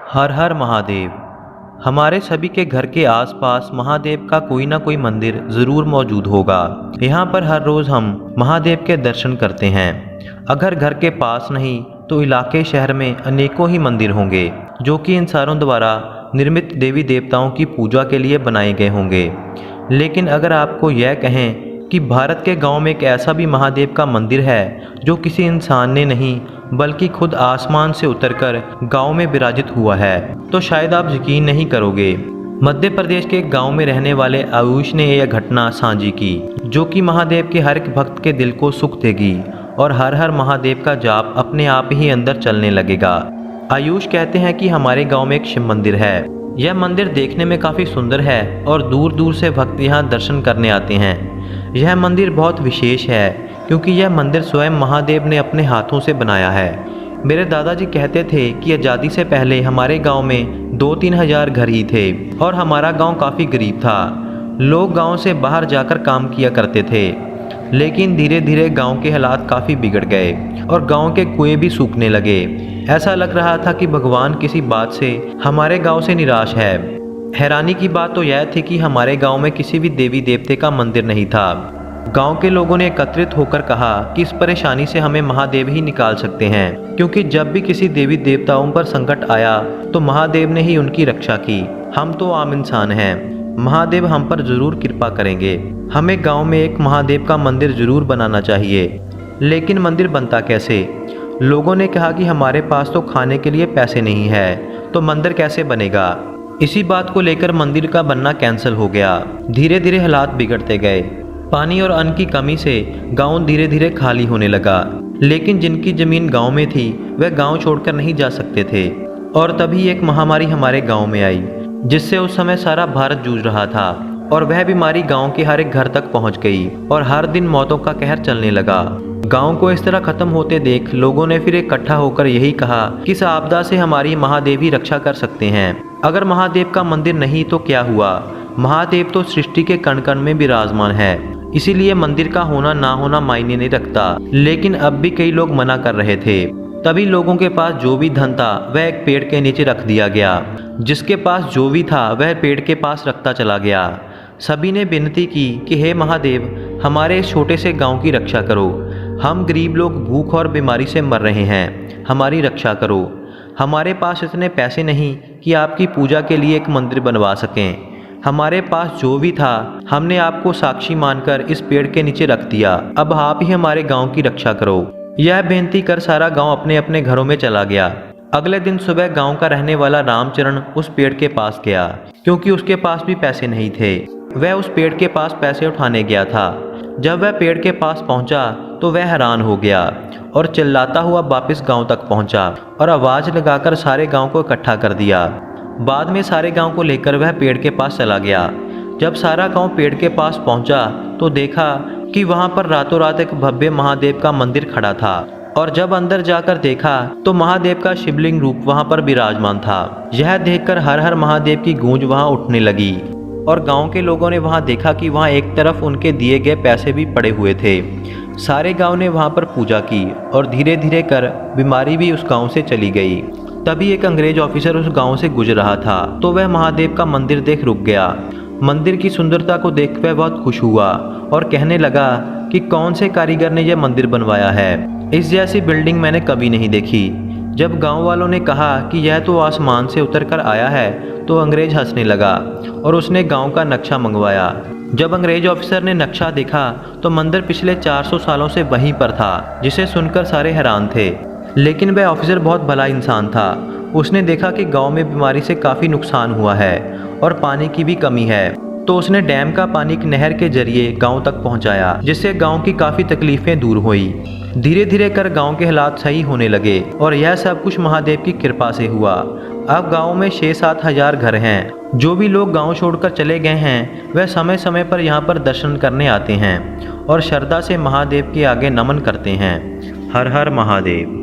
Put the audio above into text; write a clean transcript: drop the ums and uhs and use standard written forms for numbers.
हर हर महादेव। हमारे सभी के घर के आसपास महादेव का कोई ना कोई मंदिर ज़रूर मौजूद होगा। यहाँ पर हर रोज़ हम महादेव के दर्शन करते हैं। अगर घर के पास नहीं तो इलाके शहर में अनेकों ही मंदिर होंगे जो कि इंसानों द्वारा निर्मित देवी देवताओं की पूजा के लिए बनाए गए होंगे। लेकिन अगर आपको यह कहें कि भारत के गांव में एक ऐसा भी महादेव का मंदिर है जो किसी इंसान ने नहीं बल्कि खुद आसमान से उतरकर गांव में विराजित हुआ है, तो शायद आप यकीन नहीं करोगे। मध्य प्रदेश के एक गांव में रहने वाले आयुष ने यह घटना साझी की जो कि महादेव के हर एक भक्त के दिल को सुख देगी और हर हर महादेव का जाप अपने आप ही अंदर चलने लगेगा। आयुष कहते हैं कि हमारे गाँव में एक शिव मंदिर है। यह मंदिर देखने में काफ़ी सुंदर है और दूर दूर से भक्त यहाँ दर्शन करने आते हैं। यह मंदिर बहुत विशेष है क्योंकि यह मंदिर स्वयं महादेव ने अपने हाथों से बनाया है। मेरे दादाजी कहते थे कि आज़ादी से पहले हमारे गांव में 2-3 हज़ार घर ही थे और हमारा गांव काफ़ी गरीब था। लोग गांव से बाहर जाकर काम किया करते थे, लेकिन धीरे धीरे गांव के हालात काफ़ी बिगड़ गए और गांव के कुएं भी सूखने लगे। ऐसा लग रहा था कि भगवान किसी बात से हमारे गांव से निराश है। हैरानी की बात तो यह थी कि हमारे गांव में किसी भी देवी देवते का मंदिर नहीं था। गांव के लोगों ने एकत्रित होकर कहा कि इस परेशानी से हमें महादेव ही निकाल सकते हैं, क्योंकि जब भी किसी देवी देवताओं पर संकट आया तो महादेव ने ही उनकी रक्षा की। हम तो आम इंसान हैं, महादेव हम पर जरूर कृपा करेंगे। हमें गाँव में एक महादेव का मंदिर जरूर बनाना चाहिए। लेकिन मंदिर बनता कैसे? लोगों ने कहा कि हमारे पास तो खाने के लिए पैसे नहीं है, तो मंदिर कैसे बनेगा? इसी बात को लेकर मंदिर का बनना कैंसिल हो गया। धीरे धीरे हालात बिगड़ते गए। पानी और अन्न की कमी से गांव धीरे धीरे खाली होने लगा। लेकिन जिनकी जमीन गांव में थी वह गांव छोड़कर नहीं जा सकते थे। और तभी एक महामारी हमारे गांव में आई जिससे उस समय सारा भारत जूझ रहा था। और वह बीमारी गांव के हर एक घर तक पहुंच गई और हर दिन मौतों का कहर चलने लगा। गांव को इस तरह खत्म होते देख लोगों ने फिर इकट्ठा होकर यही कहा कि इस आपदा से हमारी महादेव ही रक्षा कर सकते हैं। अगर महादेव का मंदिर नहीं तो क्या हुआ? महादेव तो सृष्टि के कण कण में विराजमान है, इसीलिए मंदिर का होना ना होना मायने नहीं रखता। लेकिन अब भी कई लोग मना कर रहे थे। तभी लोगों के पास जो भी धन था वह एक पेड़ के नीचे रख दिया गया। जिसके पास जो भी था वह पेड़ के पास रखता चला गया। सभी ने विनती की कि हे महादेव, हमारे इस छोटे से गांव की रक्षा करो। हम गरीब लोग भूख और बीमारी से मर रहे हैं, हमारी रक्षा करो। हमारे पास इतने पैसे नहीं कि आपकी पूजा के लिए एक मंदिर बनवा सकें। हमारे पास जो भी था हमने आपको साक्षी मानकर इस पेड़ के नीचे रख दिया। अब आप ही हमारे गांव की रक्षा करो। यह बेनती कर सारा गांव अपने अपने घरों में चला गया। अगले दिन सुबह गांव का रहने वाला रामचरण उस पेड़ के पास गया, क्योंकि उसके पास भी पैसे नहीं थे। वह उस पेड़ के पास पैसे उठाने गया था। जब वह पेड़ के पास पहुंचा तो वह हैरान हो गया और चिल्लाता हुआ वापस गांव तक पहुंचा और आवाज़ लगाकर सारे गांव को इकट्ठा कर दिया। बाद में सारे गांव को लेकर वह पेड़ के पास चला गया। जब सारा गांव पेड़ के पास पहुंचा तो देखा कि वहां पर रातों रात एक भव्य महादेव का मंदिर खड़ा था। और जब अंदर जाकर देखा तो महादेव का शिवलिंग रूप वहां पर विराजमान था। यह देखकर हर हर महादेव की गूंज वहां उठने लगी और गांव के लोगों ने वहां देखा कि वहां एक तरफ उनके दिए गए पैसे भी पड़े हुए थे। सारे गांव ने वहां पर पूजा की और धीरे धीरे कर बीमारी भी उस गांव से चली गई। तभी एक अंग्रेज ऑफिसर उस गांव से गुजर रहा था तो वह महादेव का मंदिर देख रुक गया। मंदिर की सुंदरता को देख वह बहुत खुश हुआ और कहने लगा कि कौन से कारीगर ने यह मंदिर बनवाया है। इस जैसी बिल्डिंग मैंने कभी नहीं देखी। जब गांव वालों ने कहा कि यह तो आसमान से उतरकर आया है तो अंग्रेज हंसने लगा और उसने गांव का नक्शा मंगवाया। जब अंग्रेज ऑफिसर ने नक्शा देखा तो मंदिर पिछले 400 सालों से वहीं पर था, जिसे सुनकर सारे हैरान थे। लेकिन वह ऑफिसर बहुत भला इंसान था। उसने देखा कि गांव में बीमारी से काफ़ी नुकसान हुआ है और पानी की भी कमी है, तो उसने डैम का पानी एक नहर के जरिए गांव तक पहुंचाया, जिससे गांव की काफ़ी तकलीफ़ें दूर हुई। धीरे धीरे कर गांव के हालात सही होने लगे और यह सब कुछ महादेव की कृपा से हुआ। अब गांव में 6-7 हज़ार घर हैं। जो भी लोग गांव छोड़कर चले गए हैं वह समय समय पर यहां पर दर्शन करने आते हैं और श्रद्धा से महादेव के आगे नमन करते हैं। हर हर महादेव।